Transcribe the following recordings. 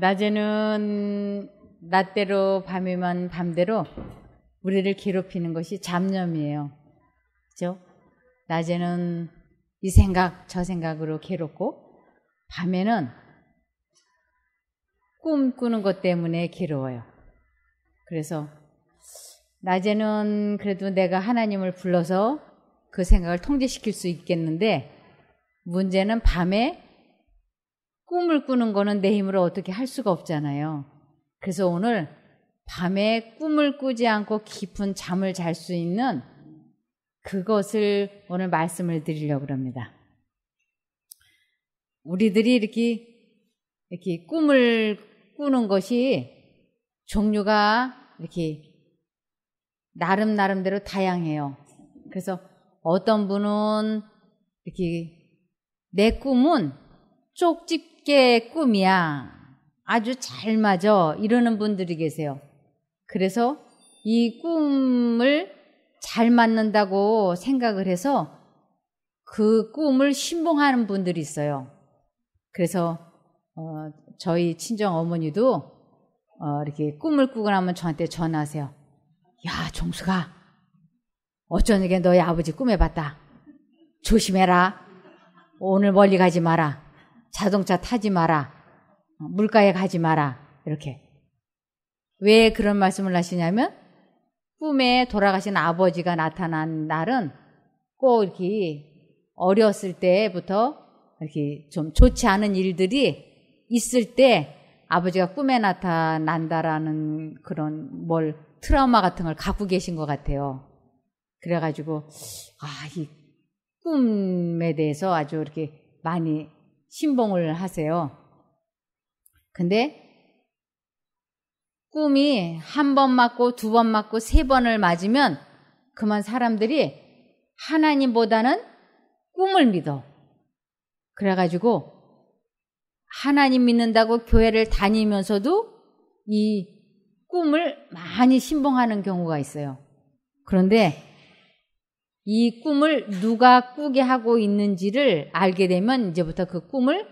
낮에는 낮대로 밤이면 밤대로 우리를 괴롭히는 것이 잡념이에요. 그죠? 낮에는 이 생각 저 생각으로 괴롭고 밤에는 꿈 꾸는 것 때문에 괴로워요. 그래서 낮에는 그래도 내가 하나님을 불러서 그 생각을 통제시킬 수 있겠는데 문제는 밤에 꿈을 꾸는 거는 내 힘으로 어떻게 할 수가 없잖아요. 그래서 오늘 밤에 꿈을 꾸지 않고 깊은 잠을 잘 수 있는 그것을 오늘 말씀을 드리려고 합니다. 우리들이 이렇게 꿈을 꾸는 것이 종류가 이렇게 나름대로 다양해요. 그래서 어떤 분은 이렇게 내 꿈은 쪽집게 꿈이야. 아주 잘 맞아. 이러는 분들이 계세요. 그래서 이 꿈을 잘 맞는다고 생각을 해서 그 꿈을 신봉하는 분들이 있어요. 그래서 저희 친정 어머니도 이렇게 꿈을 꾸고 나면 저한테 전화하세요. 야, 종수가 어쩌니까 너희 아버지 꿈에 봤다. 조심해라. 오늘 멀리 가지 마라. 자동차 타지 마라. 물가에 가지 마라. 이렇게. 왜 그런 말씀을 하시냐면 꿈에 돌아가신 아버지가 나타난 날은 꼭 이렇게 어렸을 때부터 이렇게 좀 좋지 않은 일들이 있을 때 아버지가 꿈에 나타난다라는 그런 트라우마 같은 걸 갖고 계신 것 같아요. 그래가지고 이 꿈에 대해서 아주 이렇게 많이 신봉을 하세요. 근데 꿈이 한 번 맞고 두 번 맞고 세 번을 맞으면 그만 사람들이 하나님보다는 꿈을 믿어. 그래가지고 하나님 믿는다고 교회를 다니면서도 이 꿈을 많이 신봉하는 경우가 있어요. 그런데 이 꿈을 누가 꾸게 하고 있는지를 알게 되면 이제부터 그 꿈을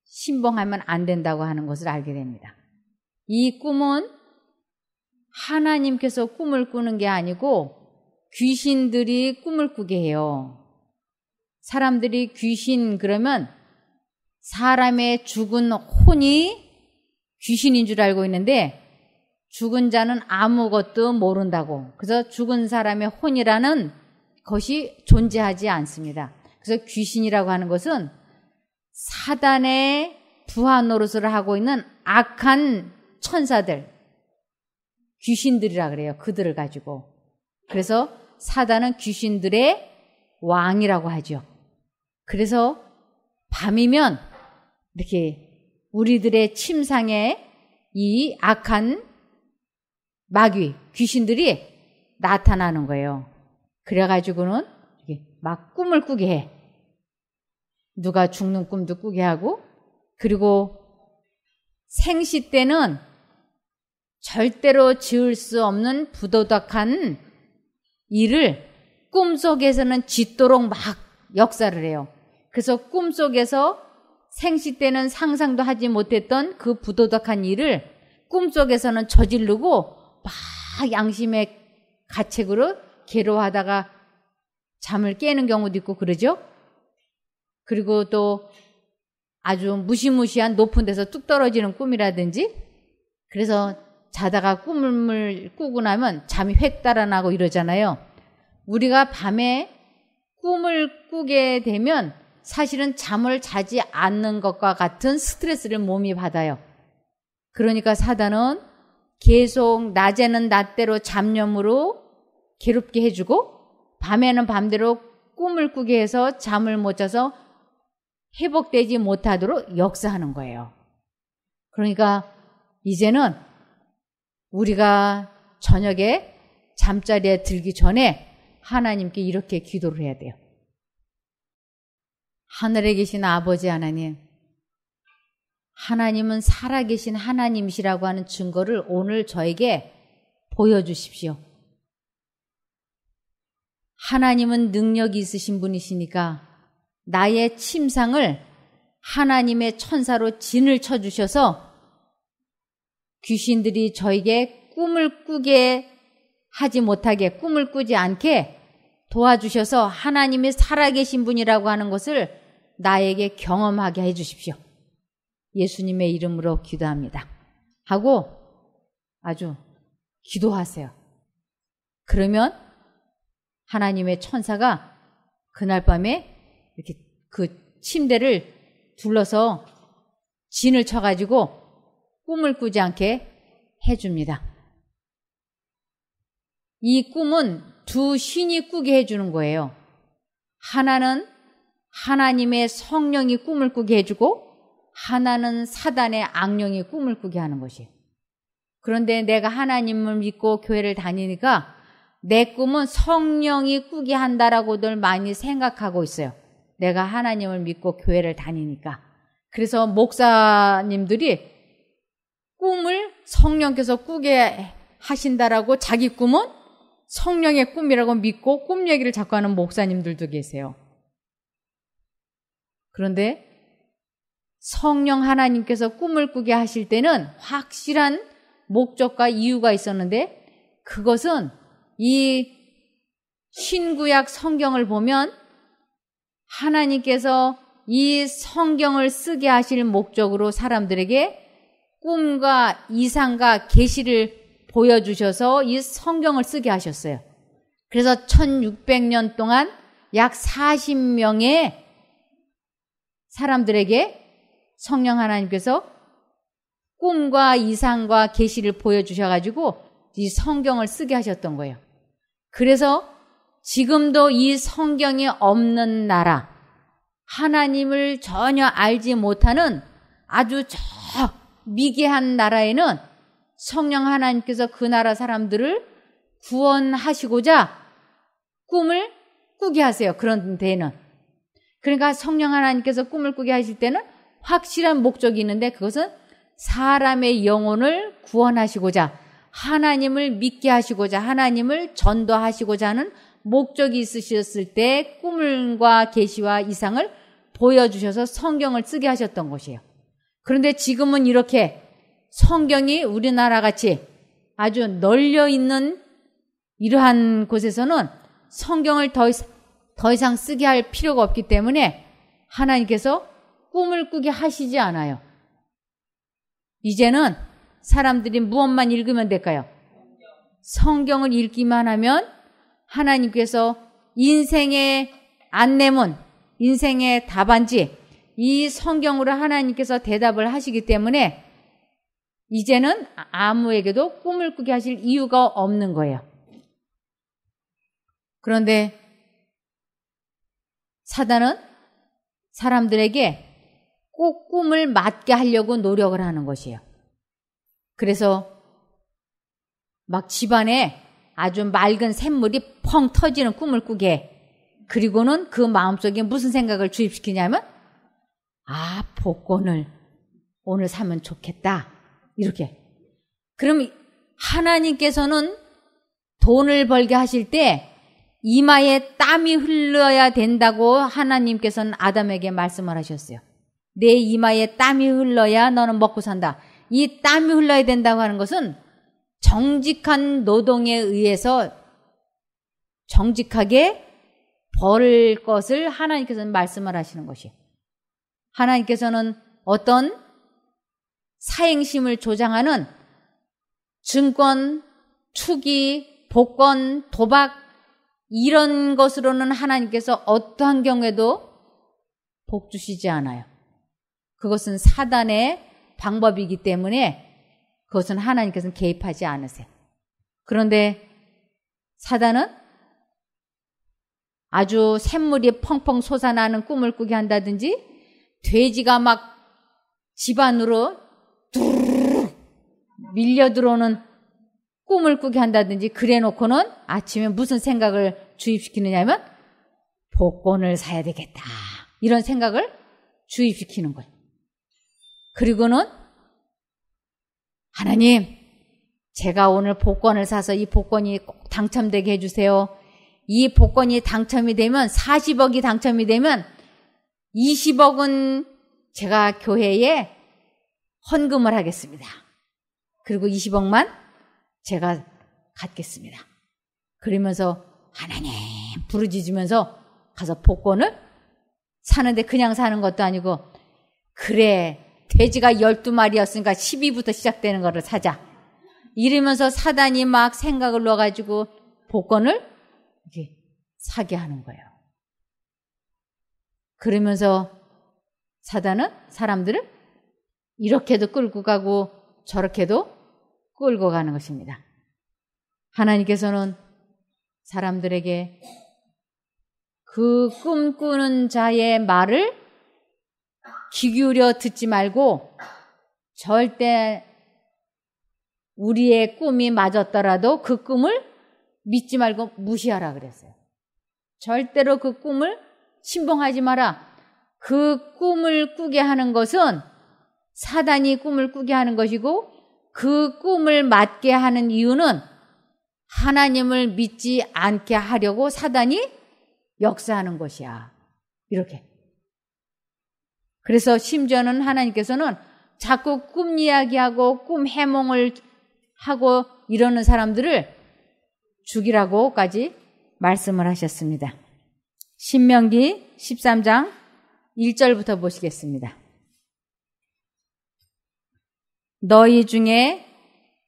신봉하면 안 된다고 하는 것을 알게 됩니다. 이 꿈은 하나님께서 꿈을 꾸는 게 아니고 귀신들이 꿈을 꾸게 해요. 사람들이 귀신 그러면 사람의 죽은 혼이 귀신인 줄 알고 있는데 죽은 자는 아무것도 모른다고. 그래서 죽은 사람의 혼이라는 것이 존재하지 않습니다. 그래서 귀신이라고 하는 것은 사단의 부하 노릇을 하고 있는 악한 천사들, 귀신들이라 그래요. 그들을 가지고. 그래서 사단은 귀신들의 왕이라고 하죠. 그래서 밤이면 이렇게 우리들의 침상에 이 악한 마귀, 귀신들이 나타나는 거예요. 그래가지고는 이렇게 막 꿈을 꾸게 해. 누가 죽는 꿈도 꾸게 하고, 그리고 생시 때는 절대로 지을 수 없는 부도덕한 일을 꿈속에서는 짓도록 막 역사를 해요. 그래서 꿈속에서 생시 때는 상상도 하지 못했던 그 부도덕한 일을 꿈속에서는 저지르고 막 양심의 가책으로 괴로워하다가 잠을 깨는 경우도 있고 그러죠. 그리고 또 아주 무시무시한 높은 데서 뚝 떨어지는 꿈이라든지, 그래서 자다가 꿈을 꾸고 나면 잠이 획 달아나고 이러잖아요. 우리가 밤에 꿈을 꾸게 되면 사실은 잠을 자지 않는 것과 같은 스트레스를 몸이 받아요. 그러니까 사단은 계속 낮에는 낮대로 잡념으로 괴롭게 해주고 밤에는 밤대로 꿈을 꾸게 해서 잠을 못 자서 회복되지 못하도록 역사하는 거예요. 그러니까 이제는 우리가 저녁에 잠자리에 들기 전에 하나님께 이렇게 기도를 해야 돼요. 하늘에 계신 아버지 하나님, 하나님은 살아계신 하나님이시라고 하는 증거를 오늘 저에게 보여주십시오. 하나님은 능력이 있으신 분이시니까 나의 침상을 하나님의 천사로 진을 쳐주셔서 귀신들이 저에게 꿈을 꾸게 하지 못하게, 꿈을 꾸지 않게 도와주셔서 하나님이 살아계신 분이라고 하는 것을 나에게 경험하게 해주십시오. 예수님의 이름으로 기도합니다. 하고 아주 기도하세요. 그러면 하나님의 천사가 그날 밤에 이렇게 그 침대를 둘러서 진을 쳐가지고 꿈을 꾸지 않게 해줍니다. 이 꿈은 두 신이 꾸게 해주는 거예요. 하나는 하나님의 성령이 꿈을 꾸게 해주고 하나는 사단의 악령이 꿈을 꾸게 하는 것이에요. 그런데 내가 하나님을 믿고 교회를 다니니까 내 꿈은 성령이 꾸게 한다라고들 많이 생각하고 있어요. 내가 하나님을 믿고 교회를 다니니까. 그래서 목사님들이 꿈을 성령께서 꾸게 하신다라고 자기 꿈은 성령의 꿈이라고 믿고 꿈 얘기를 자꾸 하는 목사님들도 계세요. 그런데 성령 하나님께서 꿈을 꾸게 하실 때는 확실한 목적과 이유가 있었는데 그것은 이 신구약 성경을 보면 하나님께서 이 성경을 쓰게 하실 목적으로 사람들에게 꿈과 이상과 계시를 보여주셔서 이 성경을 쓰게 하셨어요. 그래서 1600년 동안 약 40명의 사람들에게 성령 하나님께서 꿈과 이상과 계시를 보여주셔가지고 이 성경을 쓰게 하셨던 거예요. 그래서 지금도 이 성경이 없는 나라, 하나님을 전혀 알지 못하는 아주 저 미개한 나라에는 성령 하나님께서 그 나라 사람들을 구원하시고자 꿈을 꾸게 하세요. 그런 데에는. 그러니까 성령 하나님께서 꿈을 꾸게 하실 때는 확실한 목적이 있는데 그것은 사람의 영혼을 구원하시고자 하나님을 믿게 하시고자 하나님을 전도하시고자 하는 목적이 있으셨을 때 꿈과 계시와 이상을 보여주셔서 성경을 쓰게 하셨던 것이에요. 그런데 지금은 이렇게 성경이 우리나라 같이 아주 널려 있는 이러한 곳에서는 성경을 더 이상 쓰게 할 필요가 없기 때문에 하나님께서 꿈을 꾸게 하시지 않아요. 이제는 사람들이 무엇만 읽으면 될까요? 성경을 읽기만 하면 하나님께서 인생의 안내문, 인생의 답안지, 이 성경으로 하나님께서 대답을 하시기 때문에 이제는 아무에게도 꿈을 꾸게 하실 이유가 없는 거예요. 그런데 사단은 사람들에게 꼭 꿈을 맞게 하려고 노력을 하는 것이에요. 그래서 막 집안에 아주 맑은 샘물이 펑 터지는 꿈을 꾸게 해. 그리고는 그 마음속에 무슨 생각을 주입시키냐면 복권을 오늘 사면 좋겠다. 이렇게. 그럼 하나님께서는 돈을 벌게 하실 때 이마에 땀이 흘러야 된다고 하나님께서는 아담에게 말씀을 하셨어요. 내 이마에 땀이 흘러야 너는 먹고 산다. 이 땀이 흘러야 된다고 하는 것은 정직한 노동에 의해서 정직하게 벌 것을 하나님께서는 말씀을 하시는 것이에요. 하나님께서는 어떤 사행심을 조장하는 증권, 투기, 복권, 도박 이런 것으로는 하나님께서 어떠한 경우에도 복 주시지 않아요. 그것은 사단의 방법이기 때문에 그것은 하나님께서는 개입하지 않으세요. 그런데 사단은 아주 샘물이 펑펑 솟아나는 꿈을 꾸게 한다든지 돼지가 막 집안으로 두루룩 밀려 들어오는 꿈을 꾸게 한다든지 그래 놓고는 아침에 무슨 생각을 주입시키느냐면 복권을 사야 되겠다. 이런 생각을 주입시키는 거예요. 그리고는 하나님, 제가 오늘 복권을 사서 이 복권이 꼭 당첨되게 해주세요. 이 복권이 당첨이 되면 40억이 당첨이 되면 20억은 제가 교회에 헌금을 하겠습니다. 그리고 20억만 제가 갖겠습니다. 그러면서 하나님 부르짖으면서 가서 복권을 사는데 그냥 사는 것도 아니고 그래 돼지가 12마리였으니까 12부터 시작되는 거를 사자. 이러면서 사단이 막 생각을 넣어가지고 복권을 이렇게 사게 하는 거예요. 그러면서 사단은 사람들을 이렇게도 끌고 가고 저렇게도 끌고 가는 것입니다. 하나님께서는 사람들에게 그 꿈꾸는 자의 말을 귀 기울여 듣지 말고 절대 우리의 꿈이 맞았더라도 그 꿈을 믿지 말고 무시하라 그랬어요. 절대로 그 꿈을 신봉하지 마라. 그 꿈을 꾸게 하는 것은 사단이 꿈을 꾸게 하는 것이고 그 꿈을 맞게 하는 이유는 하나님을 믿지 않게 하려고 사단이 역사하는 것이야. 이렇게. 그래서 심지어는 하나님께서는 자꾸 꿈 이야기하고 꿈 해몽을 하고 이러는 사람들을 죽이라고까지 말씀을 하셨습니다. 신명기 13장 1절부터 보시겠습니다. 너희 중에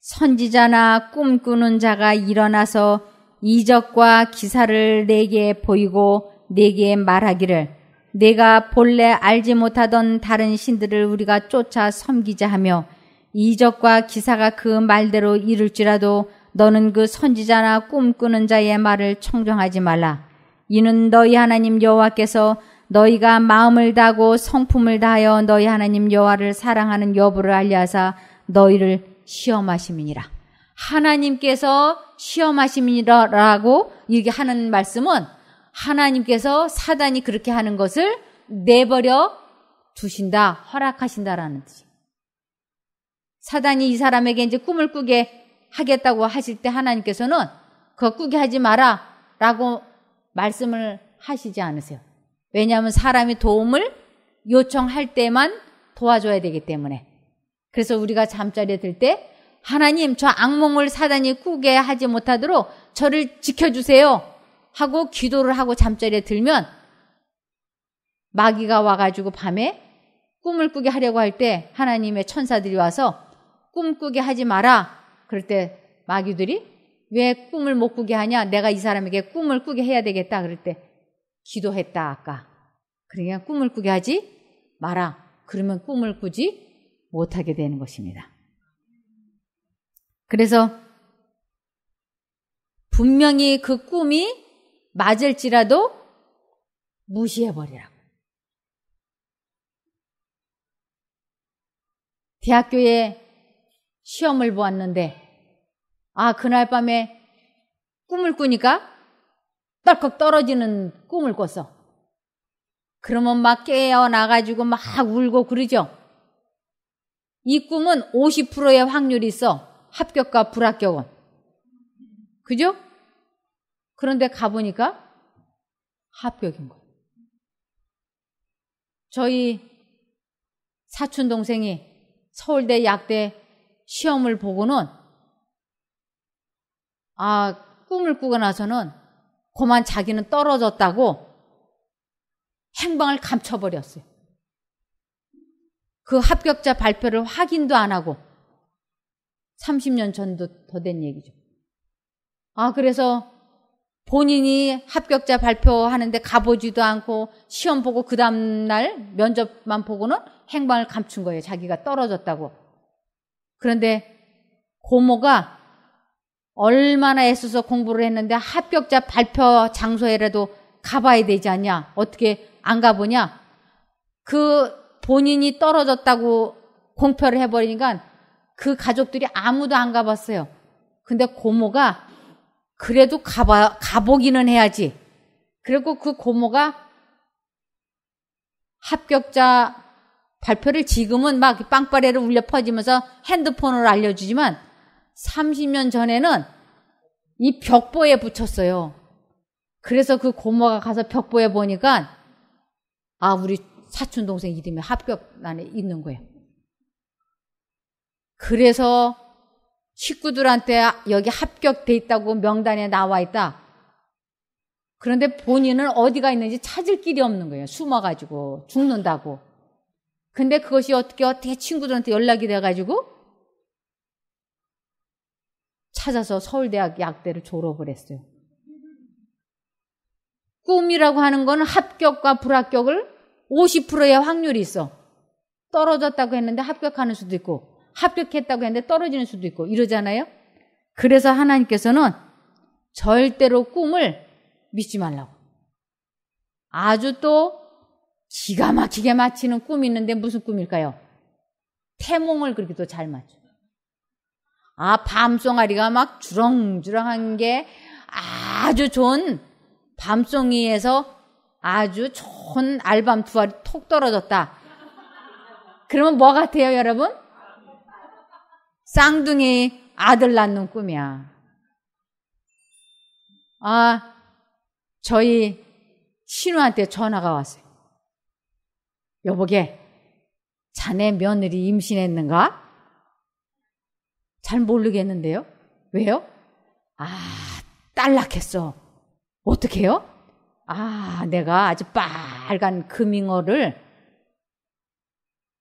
선지자나 꿈꾸는 자가 일어나서 이적과 기사를 내게 보이고 내게 말하기를 내가 본래 알지 못하던 다른 신들을 우리가 쫓아 섬기자 하며 이적과 기사가 그 말대로 이룰지라도 너는 그 선지자나 꿈꾸는 자의 말을 청정하지 말라. 이는 너희 하나님 여호와께서 너희가 마음을 다하고 성품을 다하여 너희 하나님 여호와를 사랑하는 여부를 알려하사 너희를 시험하심이니라. 하나님께서 시험하심이라고 이렇게 하는 말씀은 하나님께서 사단이 그렇게 하는 것을 내버려 두신다, 허락하신다라는 뜻이에요. 사단이 이 사람에게 이제 꿈을 꾸게 하겠다고 하실 때 하나님께서는 그거 꾸게 하지 마라 라고 말씀을 하시지 않으세요. 왜냐하면 사람이 도움을 요청할 때만 도와줘야 되기 때문에. 그래서 우리가 잠자리에 들 때 하나님 저 악몽을 사단이 꾸게 하지 못하도록 저를 지켜주세요 하고 기도를 하고 잠자리에 들면 마귀가 와가지고 밤에 꿈을 꾸게 하려고 할 때 하나님의 천사들이 와서 꿈 꾸게 하지 마라. 그럴 때 마귀들이 왜 꿈을 못 꾸게 하냐? 내가 이 사람에게 꿈을 꾸게 해야 되겠다. 그럴 때 기도했다 아까. 그러니까 꿈을 꾸게 하지 마라. 그러면 꿈을 꾸지 못하게 되는 것입니다. 그래서 분명히 그 꿈이 맞을지라도 무시해버리라고. 대학교에 시험을 보았는데 그날 밤에 꿈을 꾸니까 떨컥 떨어지는 꿈을 꿨어. 그러면 막 깨어나가지고 막 울고 그러죠. 이 꿈은 50%의 확률이 있어. 합격과 불합격은. 그죠? 그런데 가보니까 합격인 거예요. 저희 사촌 동생이 서울대 약대 시험을 보고는 꿈을 꾸고 나서는 그만 자기는 떨어졌다고 행방을 감춰버렸어요. 그 합격자 발표를 확인도 안 하고 30년 전도 더 된 얘기죠. 그래서 본인이 합격자 발표하는데 가보지도 않고 시험 보고 그 다음날 면접만 보고는 행방을 감춘 거예요. 자기가 떨어졌다고. 그런데 고모가 얼마나 애써서 공부를 했는데 합격자 발표 장소에라도 가봐야 되지 않냐. 어떻게 안 가보냐. 그 본인이 떨어졌다고 공표를 해버리니까 그 가족들이 아무도 안 가봤어요. 근데 고모가 그래도 가보기는 해야지. 그리고 그 고모가 합격자 발표를 지금은 막 빵빠레를 울려 퍼지면서 핸드폰으로 알려주지만 30년 전에는 이 벽보에 붙였어요. 그래서 그 고모가 가서 벽보에 보니까 우리 사촌 동생 이름이 합격란에 있는 거예요. 그래서 식구들한테 여기 합격돼 있다고 명단에 나와 있다. 그런데 본인은 어디가 있는지 찾을 길이 없는 거예요. 숨어가지고 죽는다고. 근데 그것이 어떻게 친구들한테 연락이 돼가지고 찾아서 서울대학 약대를 졸업을 했어요. 꿈이라고 하는 거는 합격과 불합격을 50%의 확률이 있어. 떨어졌다고 했는데 합격하는 수도 있고 합격했다고 했는데 떨어지는 수도 있고 이러잖아요. 그래서 하나님께서는 절대로 꿈을 믿지 말라고. 아주 또 기가 막히게 맞히는 꿈이 있는데 무슨 꿈일까요? 태몽을 그렇게 또 잘 맞춰. 밤송아리가 막 주렁주렁한 게 아주 좋은 밤송이에서 아주 좋은 알밤 두 알이 톡 떨어졌다. 그러면 뭐 같아요, 여러분? 쌍둥이 아들 낳는 꿈이야. 저희 신우한테 전화가 왔어요. 여보게, 자네 며느리 임신했는가? 잘 모르겠는데요. 왜요? 딸 낳겠어. 어떡해요? 내가 아주 빨간 금잉어를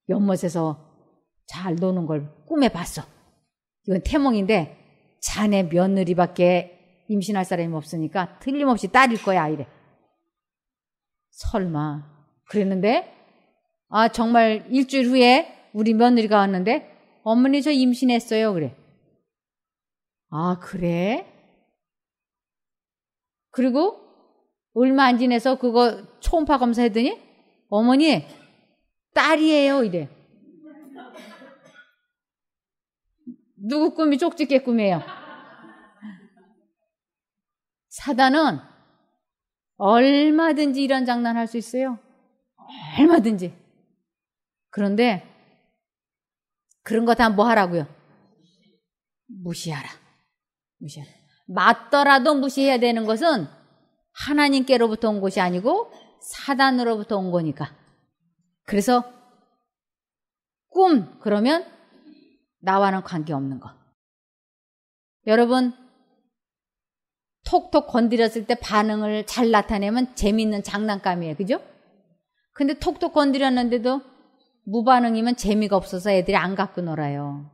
연못에서 잘 노는 걸 꿈에 봤어. 이건 태몽인데 자네 며느리밖에 임신할 사람이 없으니까 틀림없이 딸일 거야 이래. 설마. 그랬는데 정말 일주일 후에 우리 며느리가 왔는데 어머니 저 임신했어요 그래. 그래? 그리고 얼마 안 지나서 그거 초음파 검사했더니 어머니 딸이에요 이래. 누구 꿈이 쪽집게 꿈이에요? 사단은 얼마든지 이런 장난 할 수 있어요. 얼마든지. 그런데 그런 거 다 뭐 하라고요? 무시하라. 맞더라도 무시해야 되는 것은 하나님께로부터 온 것이 아니고 사단으로부터 온 거니까. 그래서 꿈 그러면 나와는 관계없는 거. 여러분 톡톡 건드렸을 때 반응을 잘 나타내면 재미있는 장난감이에요. 그죠? 근데 톡톡 건드렸는데도 무반응이면 재미가 없어서 애들이 안 갖고 놀아요.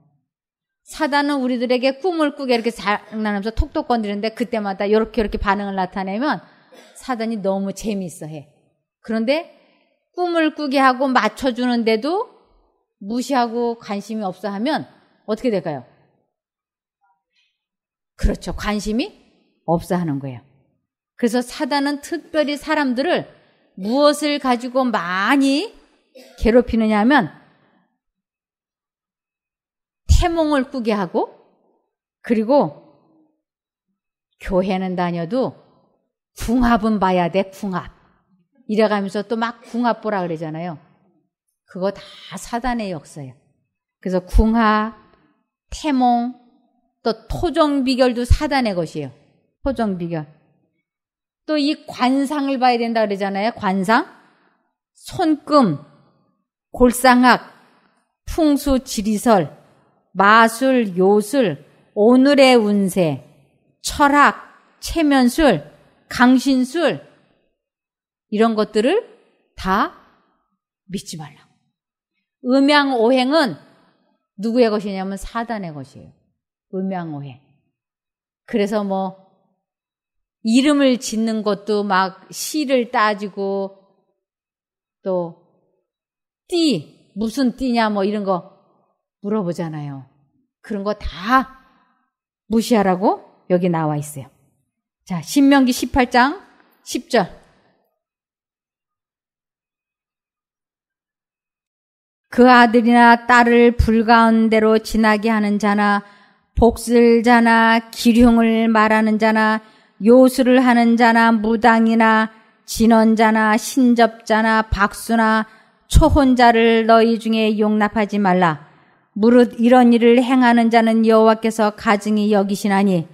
사단은 우리들에게 꿈을 꾸게 이렇게 장난하면서 톡톡 건드리는데 그때마다 이렇게 반응을 나타내면 사단이 너무 재미있어 해. 그런데 꿈을 꾸게 하고 맞춰주는데도 무시하고 관심이 없어 하면 어떻게 될까요? 그렇죠. 관심이 없어 하는 거예요. 그래서 사단은 특별히 사람들을 무엇을 가지고 많이 괴롭히느냐 하면 태몽을 꾸게 하고 그리고 교회는 다녀도 궁합은 봐야 돼. 궁합. 이래가면서 또 막 궁합 보라 그러잖아요. 그거 다 사단의 역사예요. 그래서 궁합, 태몽, 또 토종비결도 사단의 것이에요. 토종비결. 또 이 관상을 봐야 된다 그러잖아요. 관상. 손금, 골상학, 풍수, 지리설, 마술, 요술, 오늘의 운세, 철학, 체면술, 강신술 이런 것들을 다 믿지 말라고. 음양오행은 누구의 것이냐면 사단의 것이에요. 음양오행. 그래서 뭐 이름을 짓는 것도 막 시를 따지고 또 띠, 무슨 띠냐 뭐 이런 거 물어보잖아요. 그런 거 다 무시하라고 여기 나와 있어요. 자, 신명기 18장 10절. 그 아들이나 딸을 불가운데로 지나게 하는 자나 복슬 자나 기륭을 말하는 자나 요술을 하는 자나 무당이나 진언자나 신접자나 박수나 초혼자를 너희 중에 용납하지 말라. 무릇 이런 일을 행하는 자는 여호와께서 가증히 여기시나니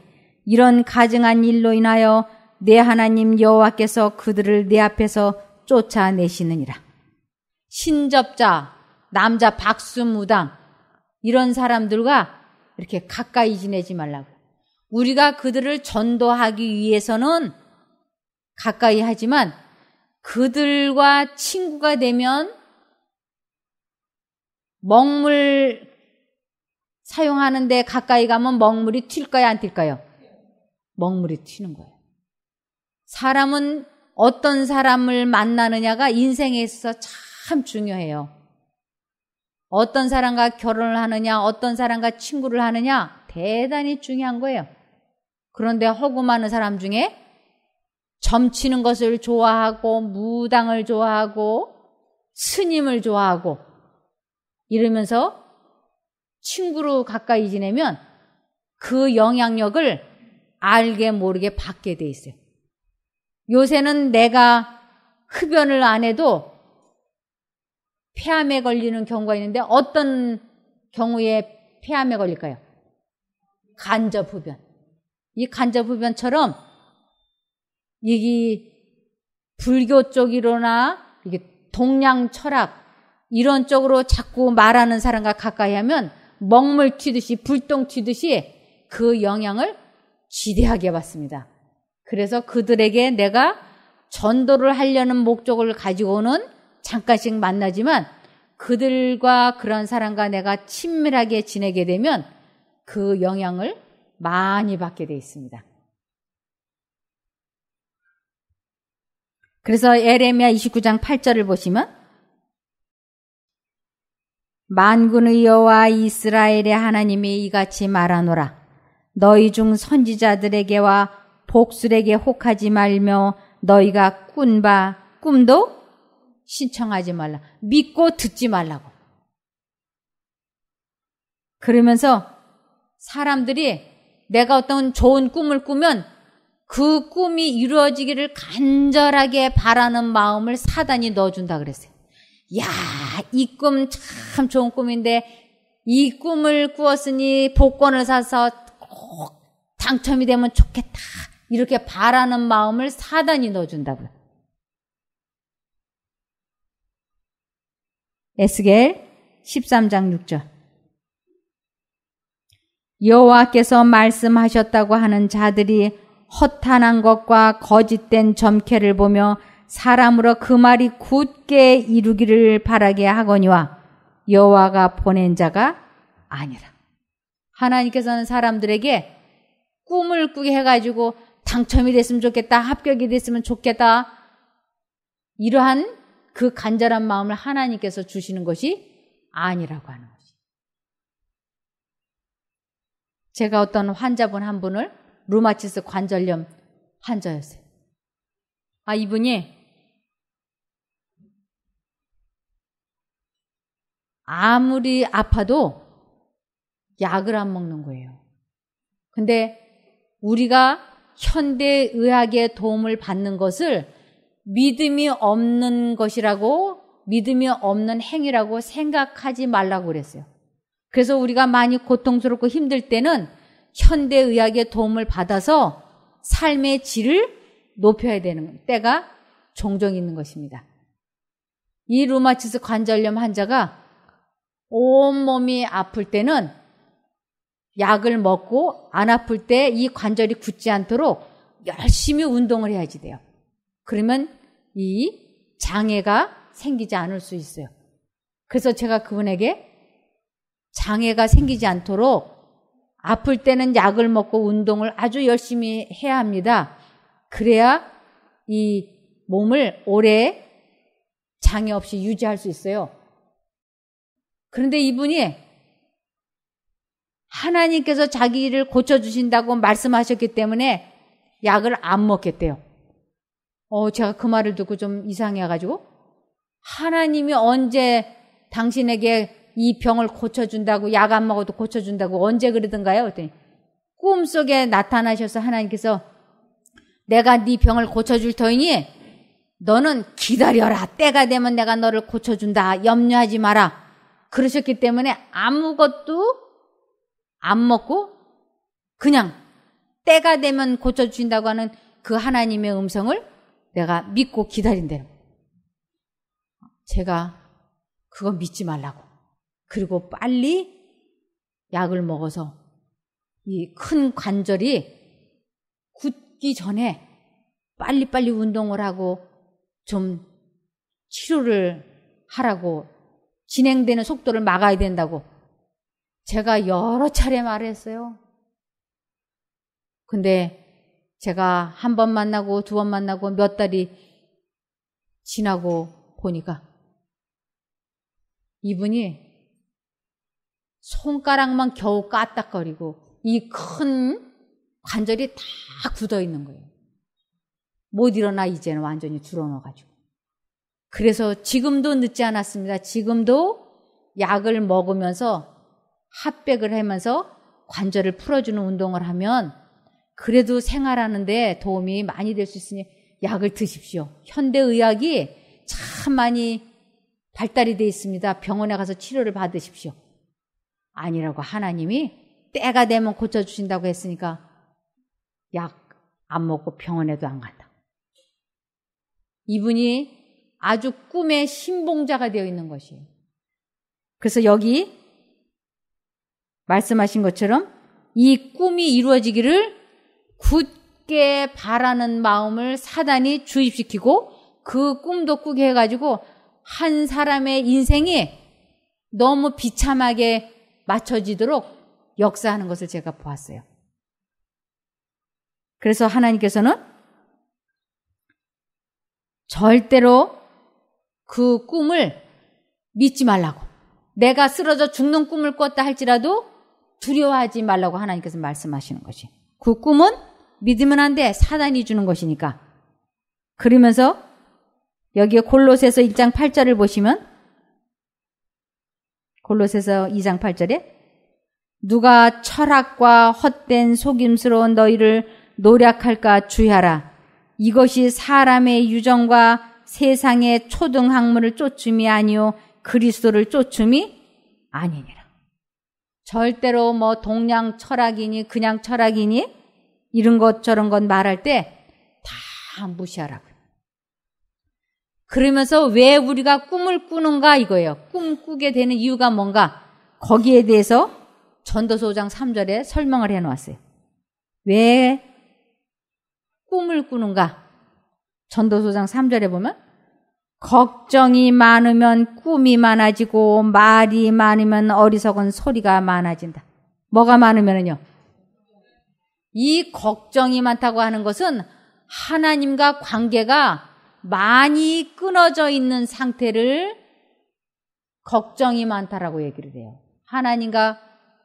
이런 가증한 일로 인하여 내 하나님 여호와께서 그들을 내 앞에서 쫓아내시느니라. 신접자, 남자 박수 무당 이런 사람들과 이렇게 가까이 지내지 말라고. 우리가 그들을 전도하기 위해서는 가까이 하지만 그들과 친구가 되면 먹물 사용하는데 가까이 가면 먹물이 튈까요, 안 튈까요? 먹물이 튀는 거예요. 사람은 어떤 사람을 만나느냐가 인생에 있어서 참 중요해요. 어떤 사람과 결혼을 하느냐, 어떤 사람과 친구를 하느냐 대단히 중요한 거예요. 그런데 허구 많은 사람 중에 점치는 것을 좋아하고 무당을 좋아하고 스님을 좋아하고 이러면서 친구로 가까이 지내면 그 영향력을 알게 모르게 받게 돼 있어요. 요새는 내가 흡연을 안 해도 폐암에 걸리는 경우가 있는데 어떤 경우에 폐암에 걸릴까요? 간접흡연. 이 간접흡연처럼 이게 불교 쪽이로나 이게 동양 철학 이런 쪽으로 자꾸 말하는 사람과 가까이 하면 먹물 튀듯이 불똥 튀듯이 그 영향을 지대하게 받습니다. 그래서 그들에게 내가 전도를 하려는 목적을 가지고는 잠깐씩 만나지만 그들과 그런 사람과 내가 친밀하게 지내게 되면 그 영향을 많이 받게 돼 있습니다. 그래서 에레미야 29장 8절을 보시면 만군의 여호와 이스라엘의 하나님이 이같이 말하노라. 너희 중 선지자들에게와 복술에게 혹하지 말며 너희가 꾼 바 꿈도 신청하지 말라. 믿고 듣지 말라고. 그러면서 사람들이 내가 어떤 좋은 꿈을 꾸면 그 꿈이 이루어지기를 간절하게 바라는 마음을 사단이 넣어준다 그랬어요. 야, 이 꿈 참 좋은 꿈인데 이 꿈을 꾸었으니 복권을 사서 꼭 당첨이 되면 좋겠다. 이렇게 바라는 마음을 사단이 넣어준다고요. 에스겔 13장 6절. 여호와께서 말씀하셨다고 하는 자들이 허탄한 것과 거짓된 점괘를 보며 사람으로 그 말이 굳게 이루기를 바라게 하거니와 여호와가 보낸 자가 아니라. 하나님께서는 사람들에게 꿈을 꾸게 해가지고 당첨이 됐으면 좋겠다, 합격이 됐으면 좋겠다, 이러한 그 간절한 마음을 하나님께서 주시는 것이 아니라고 하는 것이. 제가 어떤 환자분 한 분을 루마티스 관절염 환자였어요. 이분이 아무리 아파도 약을 안 먹는 거예요. 근데 우리가 현대의학의 도움을 받는 것을 믿음이 없는 것이라고, 믿음이 없는 행위라고 생각하지 말라고 그랬어요. 그래서 우리가 많이 고통스럽고 힘들 때는 현대의학의 도움을 받아서 삶의 질을 높여야 되는 때가 종종 있는 것입니다. 이 루마티스 관절염 환자가 온몸이 아플 때는 약을 먹고 안 아플 때 이 관절이 굳지 않도록 열심히 운동을 해야지 돼요. 그러면 이 장애가 생기지 않을 수 있어요. 그래서 제가 그분에게 장애가 생기지 않도록 아플 때는 약을 먹고 운동을 아주 열심히 해야 합니다. 그래야 이 몸을 오래 장애 없이 유지할 수 있어요. 그런데 이분이 하나님께서 자기를 고쳐주신다고 말씀하셨기 때문에 약을 안 먹겠대요. 제가 그 말을 듣고 좀 이상해가지고, 하나님이 언제 당신에게 이 병을 고쳐준다고, 약 안 먹어도 고쳐준다고 언제 그러던가요? 그랬더니 꿈속에 나타나셔서 하나님께서 내가 네 병을 고쳐줄 터이니 너는 기다려라. 때가 되면 내가 너를 고쳐준다. 염려하지 마라. 그러셨기 때문에 아무것도 안 먹고 그냥 때가 되면 고쳐주신다고 하는 그 하나님의 음성을 내가 믿고 기다린대요. 제가 그거 믿지 말라고. 그리고 빨리 약을 먹어서 이 큰 관절이 굳기 전에 빨리빨리 운동을 하고 좀 치료를 하라고, 진행되는 속도를 막아야 된다고 제가 여러 차례 말했어요. 근데 제가 한 번 만나고 두 번 만나고 몇 달이 지나고 보니까 이분이 손가락만 겨우 까딱거리고 이 큰 관절이 다 굳어 있는 거예요. 못 일어나, 이제는 완전히 줄어넣어가지고. 그래서 지금도 늦지 않았습니다. 지금도 약을 먹으면서 핫백을 하면서 관절을 풀어주는 운동을 하면 그래도 생활하는데 도움이 많이 될 수 있으니 약을 드십시오. 현대의학이 참 많이 발달이 돼 있습니다. 병원에 가서 치료를 받으십시오. 아니라고 하나님이 때가 되면 고쳐주신다고 했으니까 약 안 먹고 병원에도 안 간다. 이분이 아주 꿈의 신봉자가 되어 있는 것이에요. 그래서 여기 말씀하신 것처럼 이 꿈이 이루어지기를 굳게 바라는 마음을 사단이 주입시키고 그 꿈도 꾸게 해가지고 한 사람의 인생이 너무 비참하게 맞춰지도록 역사하는 것을 제가 보았어요. 그래서 하나님께서는 절대로 그 꿈을 믿지 말라고, 내가 쓰러져 죽는 꿈을 꿨다 할지라도 두려워하지 말라고 하나님께서 말씀하시는 것이, 그 꿈은 믿으면 안 돼. 사단이 주는 것이니까. 그러면서 여기에 골로새서 1장 8절을 보시면, 골로새서 2장 8절에 누가 철학과 헛된 속임수로운 너희를 노력할까 주의하라. 이것이 사람의 유정과 세상의 초등학문을 쫓음이 아니요 그리스도를 쫓음이 아니니라. 절대로 뭐 동양 철학이니 그냥 철학이니 이런 것 저런 것 말할 때 다 무시하라고요. 그러면서 왜 우리가 꿈을 꾸는가 이거예요. 꿈 꾸게 되는 이유가 뭔가, 거기에 대해서 전도서 5장 3절에 설명을 해놓았어요. 왜 꿈을 꾸는가? 전도서 5장 3절에 보면 걱정이 많으면 꿈이 많아지고 말이 많으면 어리석은 소리가 많아진다. 뭐가 많으면요? 이 걱정이 많다고 하는 것은 하나님과 관계가 많이 끊어져 있는 상태를 걱정이 많다라고 얘기를 해요. 하나님과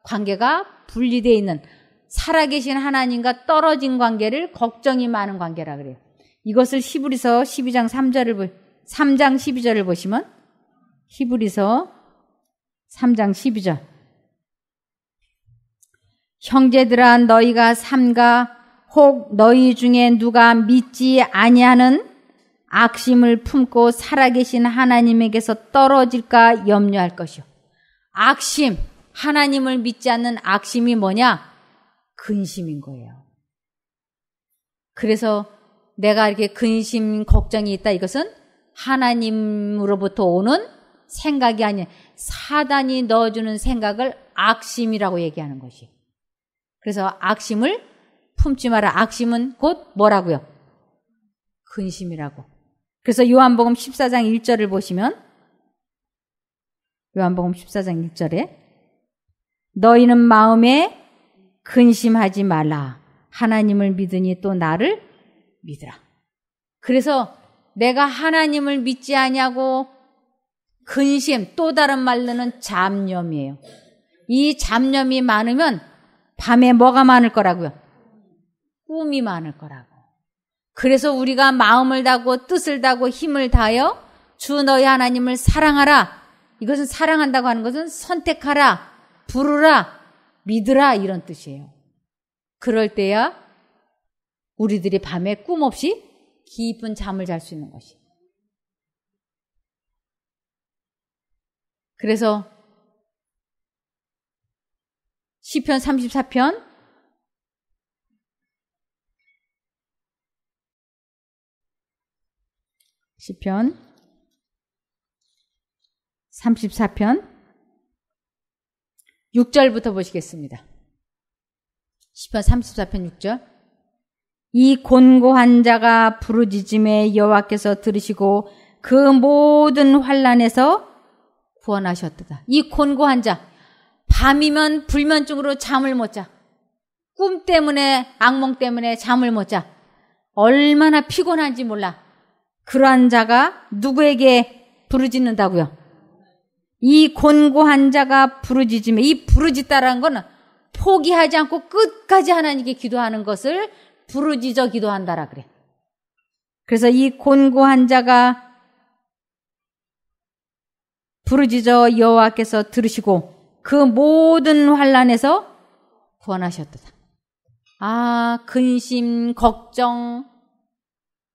관계가 분리되어 있는, 살아계신 하나님과 떨어진 관계를 걱정이 많은 관계라 그래요. 이것을 히브리서 12장 3장 12절을 보시면, 히브리서 3장 12절. 형제들아 너희가 삼가 혹 너희 중에 누가 믿지 아니하는 악심을 품고 살아계신 하나님에게서 떨어질까 염려할 것이요. 악심, 하나님을 믿지 않는 악심이 뭐냐? 근심인 거예요. 그래서 내가 이렇게 근심, 걱정이 있다, 이것은 하나님으로부터 오는 생각이 아닌 사단이 넣어주는 생각을 악심이라고 얘기하는 것이. 그래서 악심을 품지 마라. 악심은 곧 뭐라고요? 근심이라고. 그래서 요한복음 14장 1절을 보시면, 요한복음 14장 1절에 너희는 마음에 근심하지 말라. 하나님을 믿으니 또 나를 믿으라. 그래서 내가 하나님을 믿지 아니하고 근심, 또 다른 말로는 잡념이에요. 이 잡념이 많으면 밤에 뭐가 많을 거라고요? 꿈이 많을 거라고. 그래서 우리가 마음을 다하고 뜻을 다하고 힘을 다하여 주 너희 하나님을 사랑하라. 이것은 사랑한다고 하는 것은 선택하라, 부르라, 믿으라, 이런 뜻이에요. 그럴 때야 우리들이 밤에 꿈 없이 깊은 잠을 잘 수 있는 것이. 그래서 시편 34편 시편 34편 6절부터 보시겠습니다. 시편 34편 6절. 이 곤고한 자가 부르짖음에 여호와께서 들으시고 그 모든 환난에서 구원하셨도다. 이 곤고한 자, 밤이면 불면증으로 잠을 못 자. 꿈 때문에, 악몽 때문에 잠을 못 자. 얼마나 피곤한지 몰라. 그러한 자가 누구에게 부르짖는다고요? 이 곤고한 자가 부르짖음에, 이 부르짖다라는 건 포기하지 않고 끝까지 하나님께 기도하는 것을 부르짖어 기도한다라 그래. 그래서 이 곤고한 자가 부르짖어 여호와께서 들으시고 그 모든 환난에서 구원하셨도다. 아, 근심, 걱정,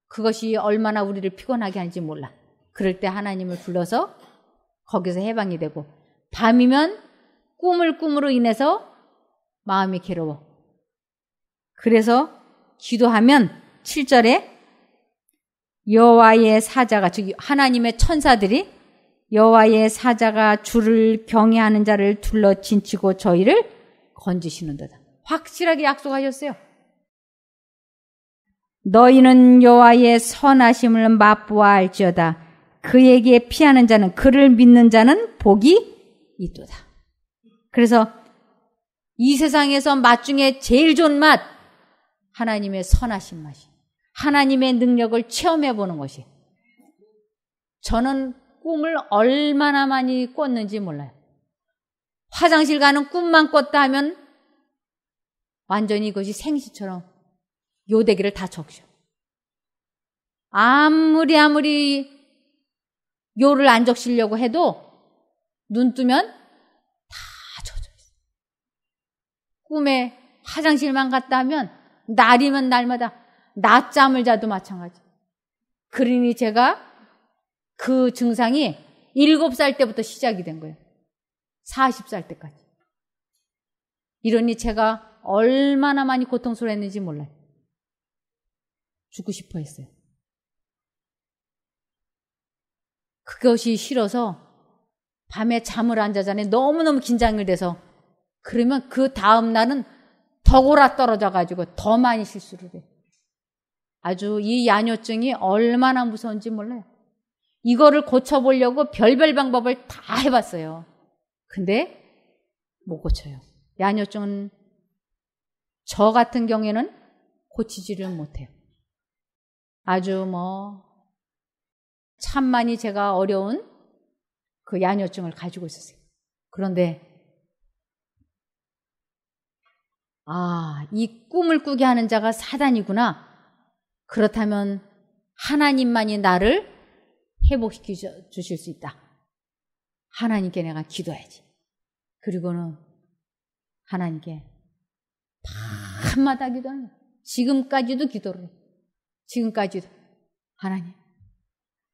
그것이 얼마나 우리를 피곤하게 하는지 몰라. 그럴 때 하나님을 불러서 거기서 해방이 되고, 밤이면 꿈으로 인해서 마음이 괴로워. 그래서 기도하면 7절에 여호와의 사자가, 즉 하나님의 천사들이 여호와의 사자가 주를 경외하는 자를 둘러 진치고 저희를 건지시는도다. 확실하게 약속하셨어요. 너희는 여호와의 선하심을 맛보아할지어다. 그에게 피하는 자는, 그를 믿는 자는 복이 있도다. 그래서 이 세상에서 맛 중에 제일 좋은 맛, 하나님의 선하신 맛이, 하나님의 능력을 체험해 보는 것이. 저는 꿈을 얼마나 많이 꿨는지 몰라요. 화장실 가는 꿈만 꿨다 하면 완전히 이것이 생시처럼 요대기를 다 적셔. 아무리 요를 안 적시려고 해도 눈 뜨면 다 젖어 있어. 꿈에 화장실만 갔다 하면 날이면 날마다 낮잠을 자도 마찬가지. 그러니 제가 그 증상이 7살 때부터 시작이 된 거예요. 40살 때까지. 이러니 제가 얼마나 많이 고통스러웠는지 몰라요. 죽고 싶어 했어요. 그것이 싫어서 밤에 잠을 안 자잖아요. 너무너무 긴장이 돼서. 그러면 그 다음 날은 더 골아 떨어져가지고 더 많이 실수를 해. 아주 이 야뇨증이 얼마나 무서운지 몰라요. 이거를 고쳐보려고 별별 방법을 다 해봤어요. 근데 못 고쳐요. 야뇨증은 저 같은 경우에는 고치지를 못해요. 아주 참 많이 제가 어려운 그 야뇨증을 가지고 있었어요. 그런데 이 꿈을 꾸게 하는 자가 사단이구나. 그렇다면 하나님만이 나를 회복시켜 주실 수 있다. 하나님께 내가 기도해야지. 그리고는 하나님께 밤마다 기도하는 거예요. 지금까지도 기도를 해요. 지금까지도. 하나님,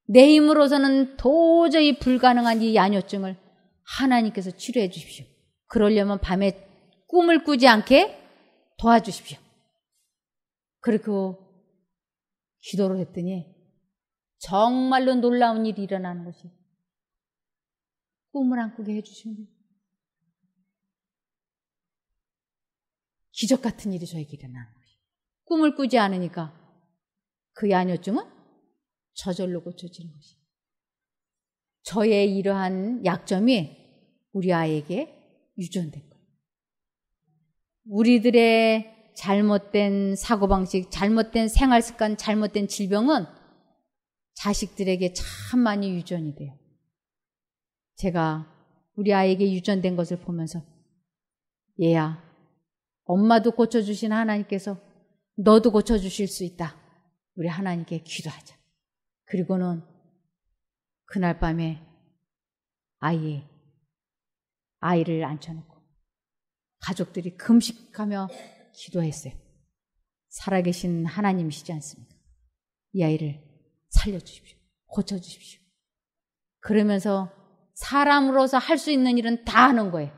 내 힘으로서는 도저히 불가능한 이 야뇨증을 하나님께서 치료해 주십시오. 그러려면 밤에 꿈을 꾸지 않게 도와주십시오. 그리고 기도를 했더니 정말로 놀라운 일이 일어나는 것이, 꿈을 안 꾸게 해주시면 돼요. 기적 같은 일이 저에게 일어나는 것이. 꿈을 꾸지 않으니까 그 야뇨증은 저절로 고쳐지는 것이. 저의 이러한 약점이 우리 아이에게 유전된 거예요. 우리들의 잘못된 사고방식, 잘못된 생활습관, 잘못된 질병은 자식들에게 참 많이 유전이 돼요. 제가 우리 아이에게 유전된 것을 보면서, 얘야, 엄마도 고쳐주신 하나님께서 너도 고쳐주실 수 있다. 우리 하나님께 기도하자. 그리고는 그날 밤에 아이를 앉혀놓고 가족들이 금식하며 기도했어요. 살아계신 하나님이시지 않습니까? 이 아이를 살려주십시오. 고쳐주십시오. 그러면서 사람으로서 할 수 있는 일은 다 하는 거예요.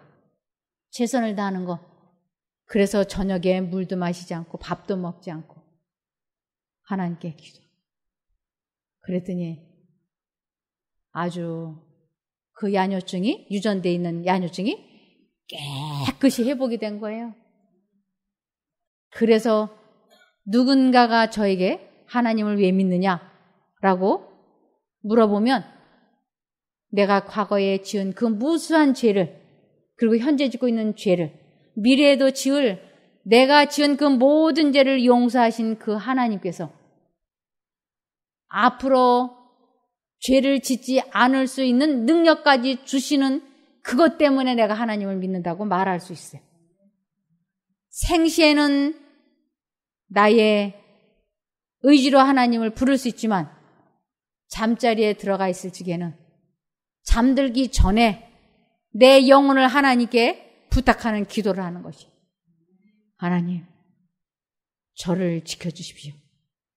최선을 다하는 거. 그래서 저녁에 물도 마시지 않고 밥도 먹지 않고 하나님께 기도. 그랬더니 아주 그 야뇨증이, 유전되어 있는 야뇨증이 깨끗이 회복이 된 거예요. 그래서 누군가가 저에게 하나님을 왜 믿느냐라고 물어보면 내가 과거에 지은 그 무수한 죄를, 그리고 현재 짓고 있는 죄를, 미래에도 지을 내가 지은 그 모든 죄를 용서하신 그 하나님께서 앞으로 죄를 짓지 않을 수 있는 능력까지 주시는 그것 때문에 내가 하나님을 믿는다고 말할 수 있어요. 생시에는 나의 의지로 하나님을 부를 수 있지만 잠자리에 들어가 있을 적에는 잠들기 전에 내 영혼을 하나님께 부탁하는 기도를 하는 것이, 하나님, 저를 지켜주십시오.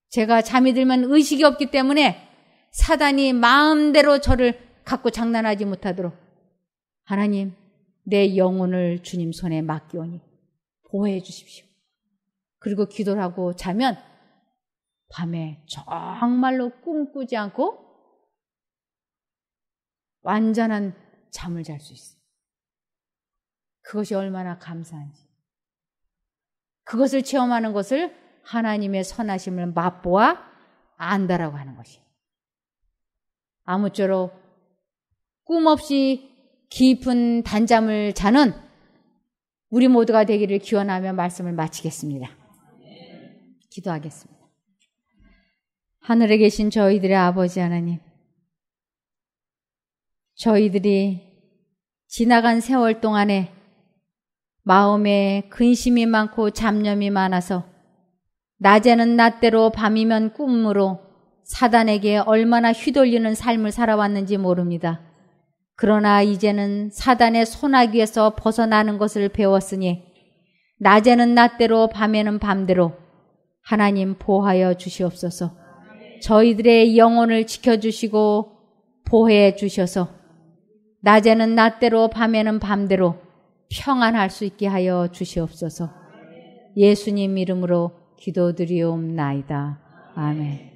제가 잠이 들면 의식이 없기 때문에 사단이 마음대로 저를 갖고 장난하지 못하도록 하나님, 내 영혼을 주님 손에 맡기오니 보호해 주십시오. 그리고 기도를 하고 자면 밤에 정말로 꿈꾸지 않고 완전한 잠을 잘 수 있어요. 그것이 얼마나 감사한지. 그것을 체험하는 것을 하나님의 선하심을 맛보아 안다라고 하는 것이에요. 아무쪼록 꿈 없이 깊은 단잠을 자는 우리 모두가 되기를 기원하며 말씀을 마치겠습니다. 기도하겠습니다. 하늘에 계신 저희들의 아버지 하나님, 저희들이 지나간 세월 동안에 마음에 근심이 많고 잡념이 많아서 낮에는 낮대로 밤이면 꿈으로 사단에게 얼마나 휘둘리는 삶을 살아왔는지 모릅니다. 그러나 이제는 사단의 손아귀에서 벗어나는 것을 배웠으니 낮에는 낮대로 밤에는 밤대로 하나님 보호하여 주시옵소서. 저희들의 영혼을 지켜주시고 보호해 주셔서 낮에는 낮대로 밤에는 밤대로 평안할 수 있게 하여 주시옵소서. 예수님 이름으로 기도드리옵나이다. 아멘.